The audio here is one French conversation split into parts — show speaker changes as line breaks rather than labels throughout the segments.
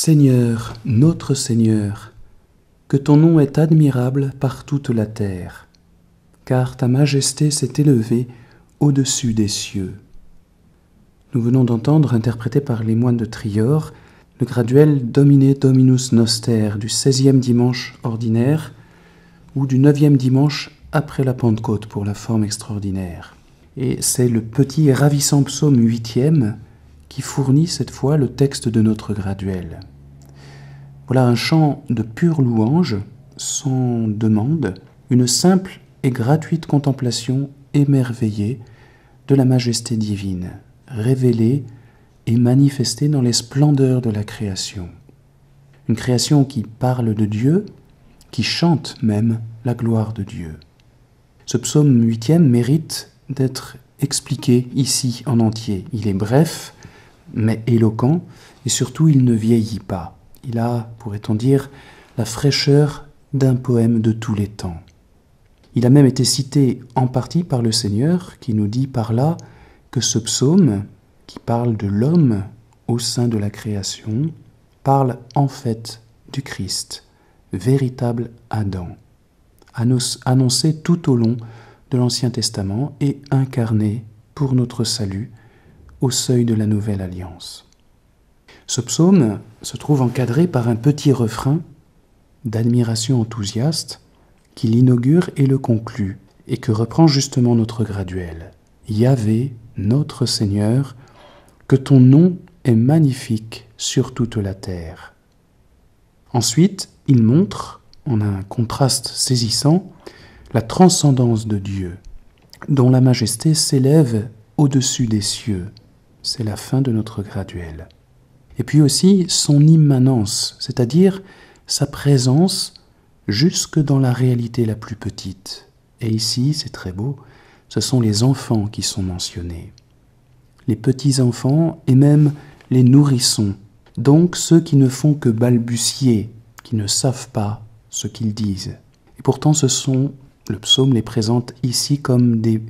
Seigneur, notre Seigneur, que ton nom est admirable par toute la terre, car ta majesté s'est élevée au-dessus des cieux. Nous venons d'entendre, interprété par les moines de Trior, le graduel Domine Dominus Noster du 16e dimanche ordinaire ou du 9e dimanche après la Pentecôte pour la forme extraordinaire. Et c'est le petit et ravissant psaume 8e qui fournit cette fois le texte de notre graduel. Voilà un chant de pure louange, sans demande, une simple et gratuite contemplation émerveillée de la majesté divine, révélée et manifestée dans les splendeurs de la création. Une création qui parle de Dieu, qui chante même la gloire de Dieu. Ce psaume 8e mérite d'être expliqué ici en entier. Il est bref, mais éloquent, et surtout il ne vieillit pas. Il a, pourrait-on dire, la fraîcheur d'un poème de tous les temps. Il a même été cité en partie par le Seigneur, qui nous dit par là que ce psaume, qui parle de l'homme au sein de la création, parle en fait du Christ, véritable Adam, annoncé tout au long de l'Ancien Testament et incarné pour notre salut au seuil de la Nouvelle Alliance. Ce psaume se trouve encadré par un petit refrain d'admiration enthousiaste qui l'inaugure et le conclut, et que reprend justement notre graduel. Yahvé, notre Seigneur, que ton nom est magnifique sur toute la terre. Ensuite, il montre, en un contraste saisissant, la transcendance de Dieu, dont la majesté s'élève au-dessus des cieux. C'est la fin de notre graduel. Et puis aussi son immanence, c'est-à-dire sa présence jusque dans la réalité la plus petite. Et ici, c'est très beau, ce sont les enfants qui sont mentionnés. Les petits-enfants et même les nourrissons, donc ceux qui ne font que balbutier, qui ne savent pas ce qu'ils disent. Et pourtant, le psaume les présente ici comme des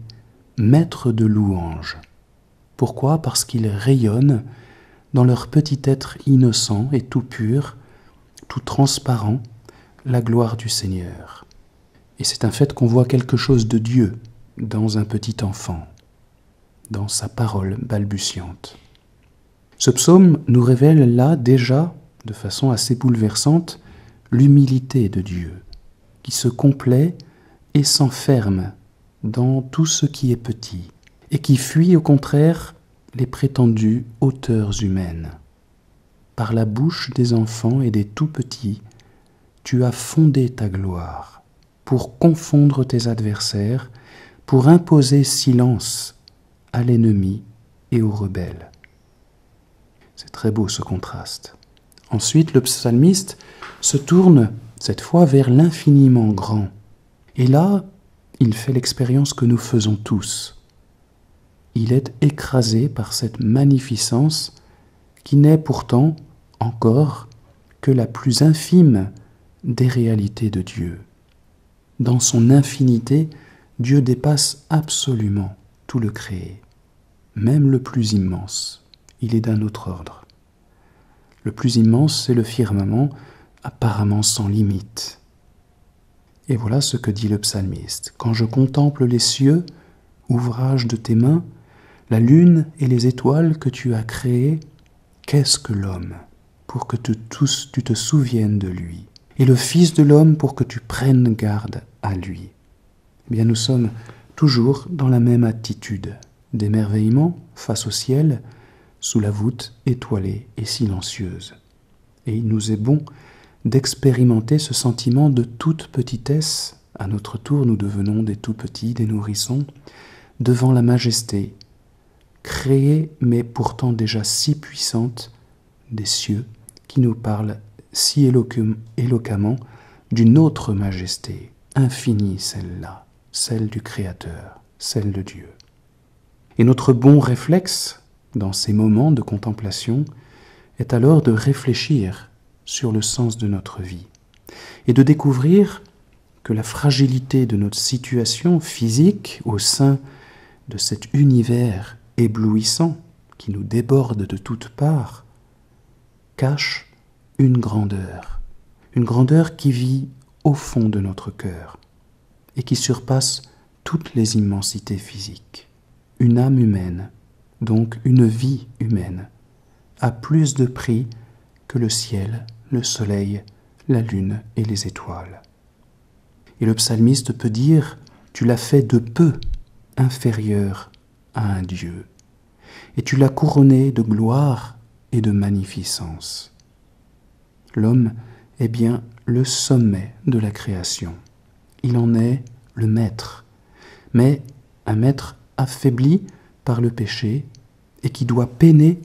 maîtres de louange. Pourquoi ? Parce qu'ils rayonnent dans leur petit être innocent et tout pur, tout transparent, la gloire du Seigneur. Et c'est un fait qu'on voit quelque chose de Dieu dans un petit enfant, dans sa parole balbutiante. Ce psaume nous révèle là déjà, de façon assez bouleversante, l'humilité de Dieu, qui se complaît et s'enferme dans tout ce qui est petit, et qui fuit au contraire les prétendues hauteurs humaines. Par la bouche des enfants et des tout-petits, tu as fondé ta gloire, pour confondre tes adversaires, pour imposer silence à l'ennemi et aux rebelles. C'est très beau ce contraste. Ensuite, le psalmiste se tourne cette fois vers l'infiniment grand. Et là, il fait l'expérience que nous faisons tous. Il est écrasé par cette magnificence qui n'est pourtant encore que la plus infime des réalités de Dieu. Dans son infinité, Dieu dépasse absolument tout le créé, même le plus immense. Il est d'un autre ordre. Le plus immense, c'est le firmament, apparemment sans limite. Et voilà ce que dit le psalmiste. « Quand je contemple les cieux, ouvrage de tes mains, la lune et les étoiles que tu as créées, qu'est-ce que l'homme pour que tu te souviennes de lui, et le Fils de l'homme pour que tu prennes garde à lui ?» Eh bien, nous sommes toujours dans la même attitude d'émerveillement face au ciel, sous la voûte étoilée et silencieuse. Et il nous est bon d'expérimenter ce sentiment de toute petitesse. À notre tour, nous devenons des tout-petits, des nourrissons, devant la majesté, créée mais pourtant déjà si puissante, des cieux, qui nous parle si éloquemment d'une autre majesté, infinie celle-là, celle du Créateur, celle de Dieu. Et notre bon réflexe, dans ces moments de contemplation, est alors de réfléchir sur le sens de notre vie et de découvrir que la fragilité de notre situation physique au sein de cet univers éblouissant qui nous déborde de toutes parts cache une grandeur qui vit au fond de notre cœur et qui surpasse toutes les immensités physiques. Une âme humaine, donc une vie humaine, a plus de prix que le ciel, le soleil, la lune et les étoiles. Et le psalmiste peut dire « Tu l'as fait de peu inférieur à un Dieu, et tu l'as couronné de gloire et de magnificence. » L'homme est bien le sommet de la création. Il en est le maître, mais un maître affaibli par le péché et qui doit peiner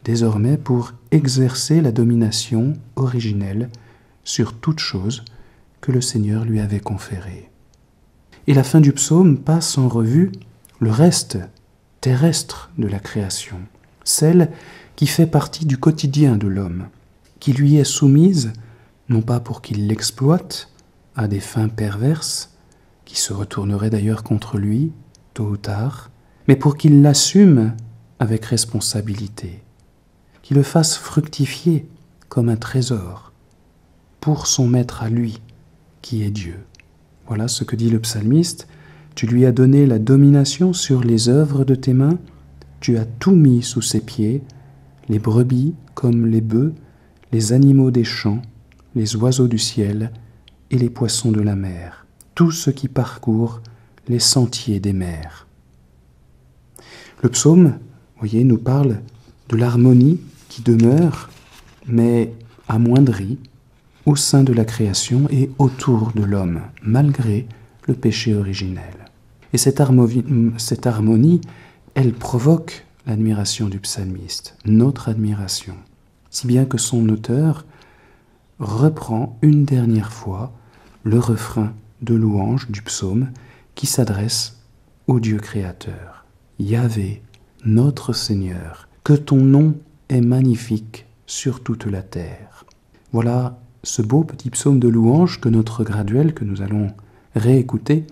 désormais pour exercer la domination originelle sur toute chose que le Seigneur lui avait conférée. Et la fin du psaume passe en revue le reste terrestre de la création, celle qui fait partie du quotidien de l'homme, qui lui est soumise, non pas pour qu'il l'exploite à des fins perverses, qui se retourneraient d'ailleurs contre lui, tôt ou tard, mais pour qu'il l'assume avec responsabilité, qu'il le fasse fructifier comme un trésor pour son maître à lui, qui est Dieu. Voilà ce que dit le psalmiste. Tu lui as donné la domination sur les œuvres de tes mains, tu as tout mis sous ses pieds, les brebis comme les bœufs, les animaux des champs, les oiseaux du ciel et les poissons de la mer, tout ce qui parcourt les sentiers des mers. Le psaume, voyez, nous parle de l'harmonie qui demeure, mais amoindrie, au sein de la création et autour de l'homme, malgré le péché originel. Et cette harmonie, elle provoque l'admiration du psalmiste, notre admiration, si bien que son auteur reprend une dernière fois le refrain de louange du psaume qui s'adresse au Dieu créateur. Yahvé, notre Seigneur, que ton nom est magnifique sur toute la terre. Voilà ce beau petit psaume de louange que notre graduel, que nous allons réécouter,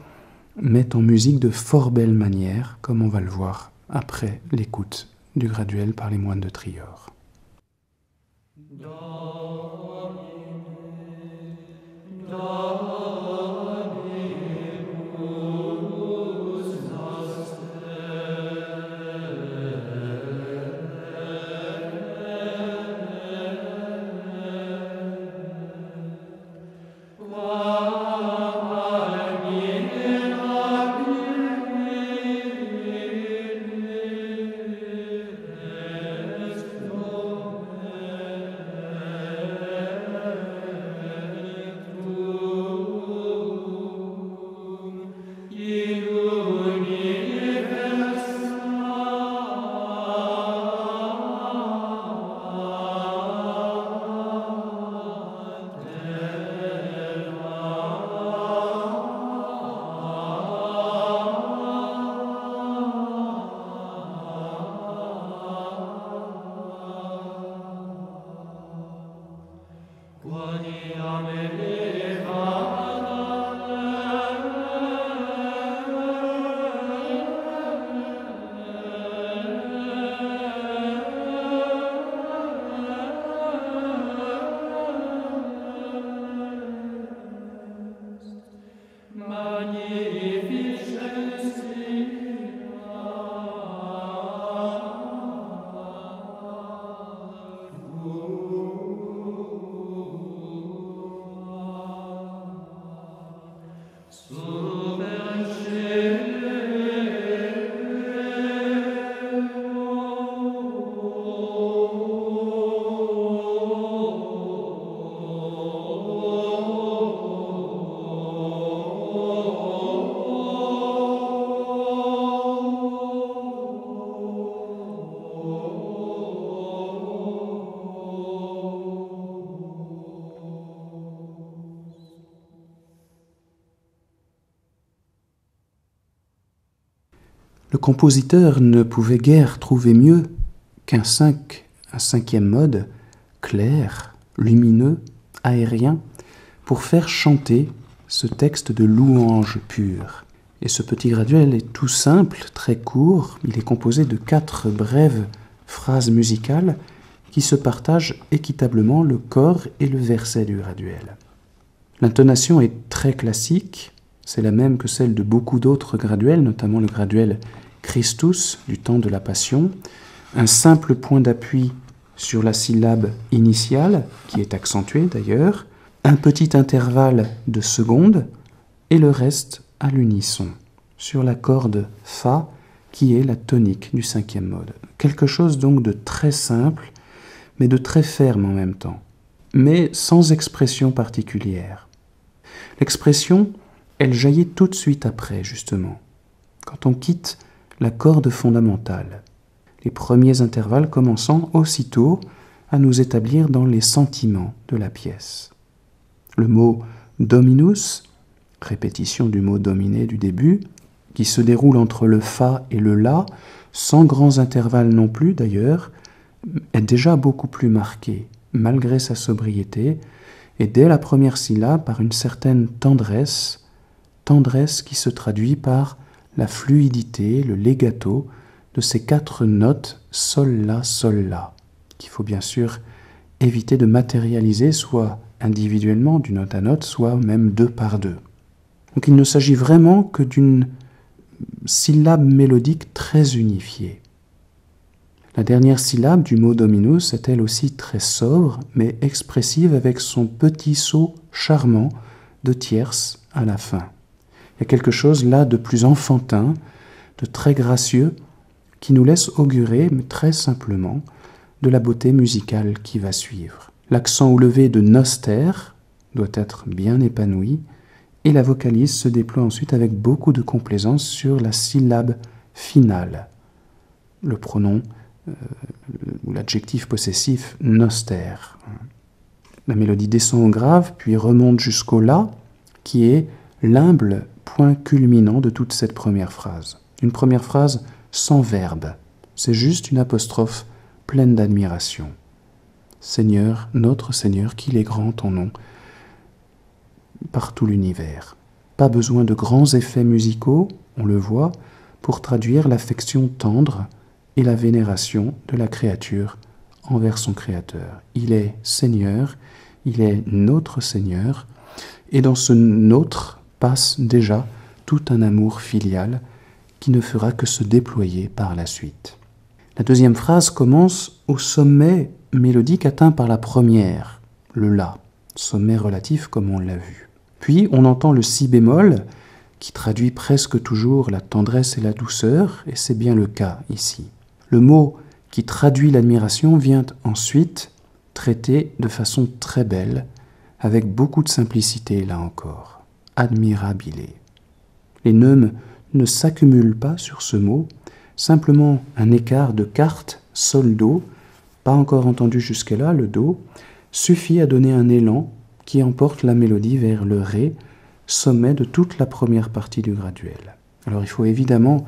met en musique de fort belle manière, comme on va le voir après l'écoute du graduel par les moines de Trior. Le compositeur ne pouvait guère trouver mieux qu'un cinquième mode, clair, lumineux, aérien, pour faire chanter ce texte de louange pure. Et ce petit graduel est tout simple, très court, il est composé de 4 brèves phrases musicales qui se partagent équitablement le corps et le verset du graduel. L'intonation est très classique, c'est la même que celle de beaucoup d'autres graduels, notamment le graduel Christus du temps de la Passion, un simple point d'appui sur la syllabe initiale, qui est accentuée d'ailleurs, un petit intervalle de seconde, et le reste à l'unisson, sur la corde Fa, qui est la tonique du 5e mode. Quelque chose donc de très simple, mais de très ferme en même temps, mais sans expression particulière. L'expression, elle jaillit tout de suite après, justement, quand on quitte la corde fondamentale, les premiers intervalles commençant aussitôt à nous établir dans les sentiments de la pièce. Le mot « dominus », répétition du mot « dominer » du début, qui se déroule entre le « fa » et le « la », sans grands intervalles non plus d'ailleurs, est déjà beaucoup plus marqué, malgré sa sobriété, et dès la première syllabe par une certaine tendresse qui se traduit par la fluidité, le legato de ces 4 notes sol, la, qu'il faut bien sûr éviter de matérialiser soit individuellement d'une note à note, soit même 2 par 2. Donc il ne s'agit vraiment que d'une syllabe mélodique très unifiée. La dernière syllabe du mot dominus est elle aussi très sobre, mais expressive avec son petit saut charmant de tierce à la fin. Il y a quelque chose là de plus enfantin, de très gracieux, qui nous laisse augurer, mais très simplement, de la beauté musicale qui va suivre. L'accent levé de noster doit être bien épanoui, et la vocalise se déploie ensuite avec beaucoup de complaisance sur la syllabe finale, le pronom ou l'adjectif possessif noster. La mélodie descend au grave, puis remonte jusqu'au la, qui est l'humble point culminant de toute cette première phrase. Une première phrase sans verbe, c'est juste une apostrophe pleine d'admiration. Seigneur, notre Seigneur, qu'il est grand ton nom, par tout l'univers. Pas besoin de grands effets musicaux, on le voit, pour traduire l'affection tendre et la vénération de la créature envers son Créateur. Il est Seigneur, il est notre Seigneur, et dans ce nôtre passe déjà tout un amour filial qui ne fera que se déployer par la suite. La deuxième phrase commence au sommet mélodique atteint par la première, le La, sommet relatif comme on l'a vu. Puis on entend le Si bémol qui traduit presque toujours la tendresse et la douceur, et c'est bien le cas ici. Le mot qui traduit l'admiration vient ensuite traité de façon très belle, avec beaucoup de simplicité là encore, admirabile. Les neumes ne s'accumulent pas sur ce mot, simplement un écart de quarte, sol, do, pas encore entendu jusque-là, le do, suffit à donner un élan qui emporte la mélodie vers le ré, sommet de toute la première partie du graduel. Alors il faut évidemment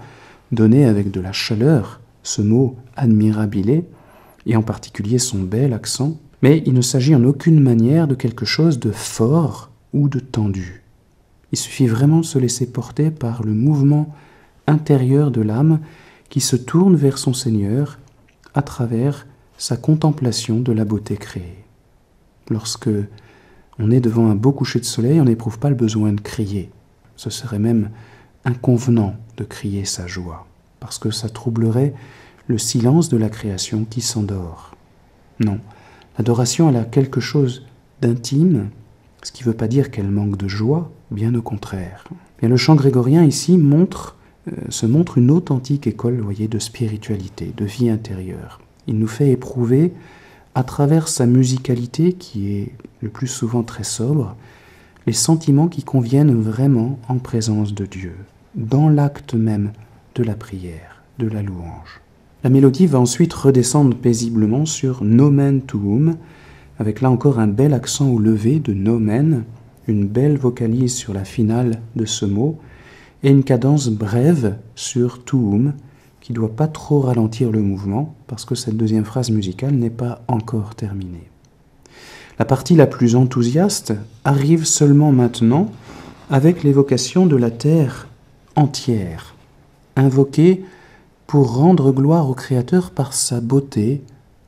donner avec de la chaleur ce mot admirabile, et en particulier son bel accent, mais il ne s'agit en aucune manière de quelque chose de fort ou de tendu. Il suffit vraiment de se laisser porter par le mouvement intérieur de l'âme qui se tourne vers son Seigneur à travers sa contemplation de la beauté créée. Lorsque on est devant un beau coucher de soleil, on n'éprouve pas le besoin de crier. Ce serait même inconvenant de crier sa joie, parce que ça troublerait le silence de la création qui s'endort. Non, l'adoration, elle a quelque chose d'intime, ce qui ne veut pas dire qu'elle manque de joie, bien au contraire. Bien, le chant grégorien ici se montre une authentique école, vous voyez, de spiritualité, de vie intérieure. Il nous fait éprouver, à travers sa musicalité, qui est le plus souvent très sobre, les sentiments qui conviennent vraiment en présence de Dieu, dans l'acte même de la prière, de la louange. La mélodie va ensuite redescendre paisiblement sur Nomen tuum, avec là encore un bel accent au levé de Nomen, une belle vocalise sur la finale de ce mot, et une cadence brève sur tuum, qui ne doit pas trop ralentir le mouvement, parce que cette deuxième phrase musicale n'est pas encore terminée. La partie la plus enthousiaste arrive seulement maintenant avec l'évocation de la terre entière, invoquée pour rendre gloire au Créateur par sa beauté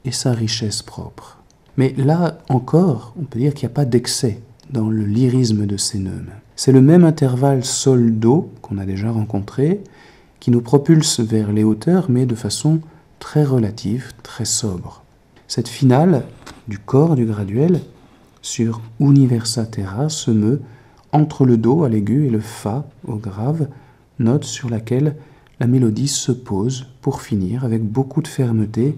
et sa richesse propre. Mais là encore, on peut dire qu'il n'y a pas d'excès dans le lyrisme de ces neumes. C'est le même intervalle sol-do qu'on a déjà rencontré, qui nous propulse vers les hauteurs, mais de façon très relative, très sobre. Cette finale du corps du graduel sur Universa Terra se meut entre le do à l'aigu et le fa au grave, note sur laquelle la mélodie se pose pour finir avec beaucoup de fermeté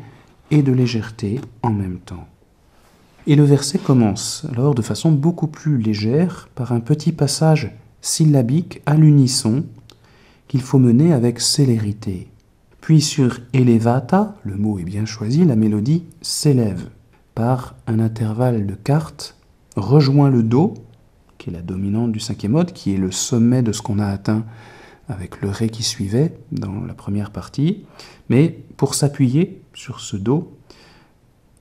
et de légèreté en même temps. Et le verset commence alors de façon beaucoup plus légère par un petit passage syllabique à l'unisson qu'il faut mener avec célérité. Puis sur elevata, le mot est bien choisi, la mélodie s'élève par un intervalle de quarte, rejoint le do, qui est la dominante du cinquième mode, qui est le sommet de ce qu'on a atteint avec le ré qui suivait dans la première partie, mais pour s'appuyer sur ce do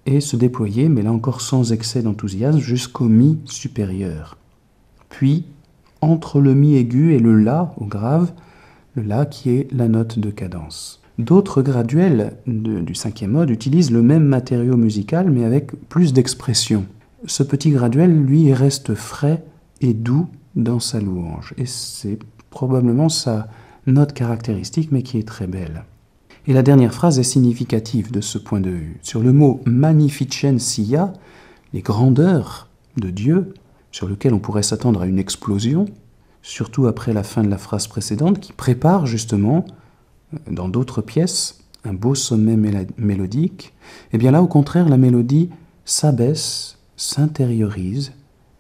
et se déployer, mais là encore sans excès d'enthousiasme, jusqu'au mi supérieur. Puis, entre le mi aigu et le la au grave, le la qui est la note de cadence. D'autres graduels du cinquième mode utilisent le même matériau musical, mais avec plus d'expression. Ce petit graduel, lui, reste frais et doux dans sa louange, et c'est probablement sa note caractéristique, mais qui est très belle. Et la dernière phrase est significative de ce point de vue. Sur le mot magnificentia, les grandeurs de Dieu, sur lequel on pourrait s'attendre à une explosion, surtout après la fin de la phrase précédente, qui prépare justement, dans d'autres pièces, un beau sommet mélodique, et bien là, au contraire, la mélodie s'abaisse, s'intériorise,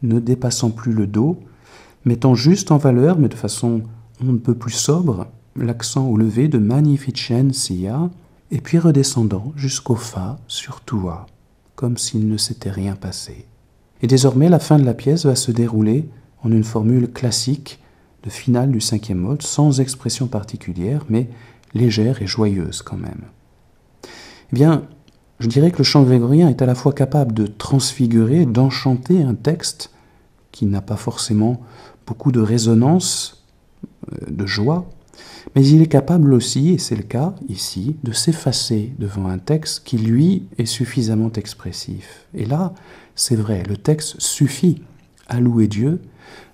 ne dépassant plus le do, mettant juste en valeur, mais de façon on ne peut plus sobre, l'accent au levé de magnificentia, et puis redescendant jusqu'au fa sur tua, comme s'il ne s'était rien passé. Et désormais, la fin de la pièce va se dérouler en une formule classique de finale du cinquième mode, sans expression particulière, mais légère et joyeuse quand même. Eh bien, je dirais que le chant grégorien est à la fois capable de transfigurer, d'enchanter un texte qui n'a pas forcément beaucoup de résonance, de joie, mais il est capable aussi, et c'est le cas ici, de s'effacer devant un texte qui, lui, est suffisamment expressif. Et là, c'est vrai, le texte suffit à louer Dieu,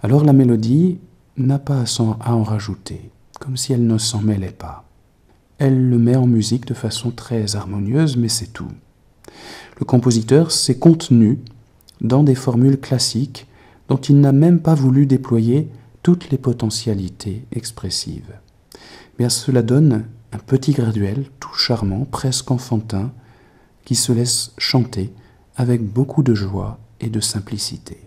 alors la mélodie n'a pas à en rajouter, comme si elle ne s'en mêlait pas. Elle le met en musique de façon très harmonieuse, mais c'est tout. Le compositeur s'est contenu dans des formules classiques dont il n'a même pas voulu déployer toutes les potentialités expressives. Bien, cela donne un petit graduel tout charmant, presque enfantin, qui se laisse chanter avec beaucoup de joie et de simplicité.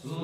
So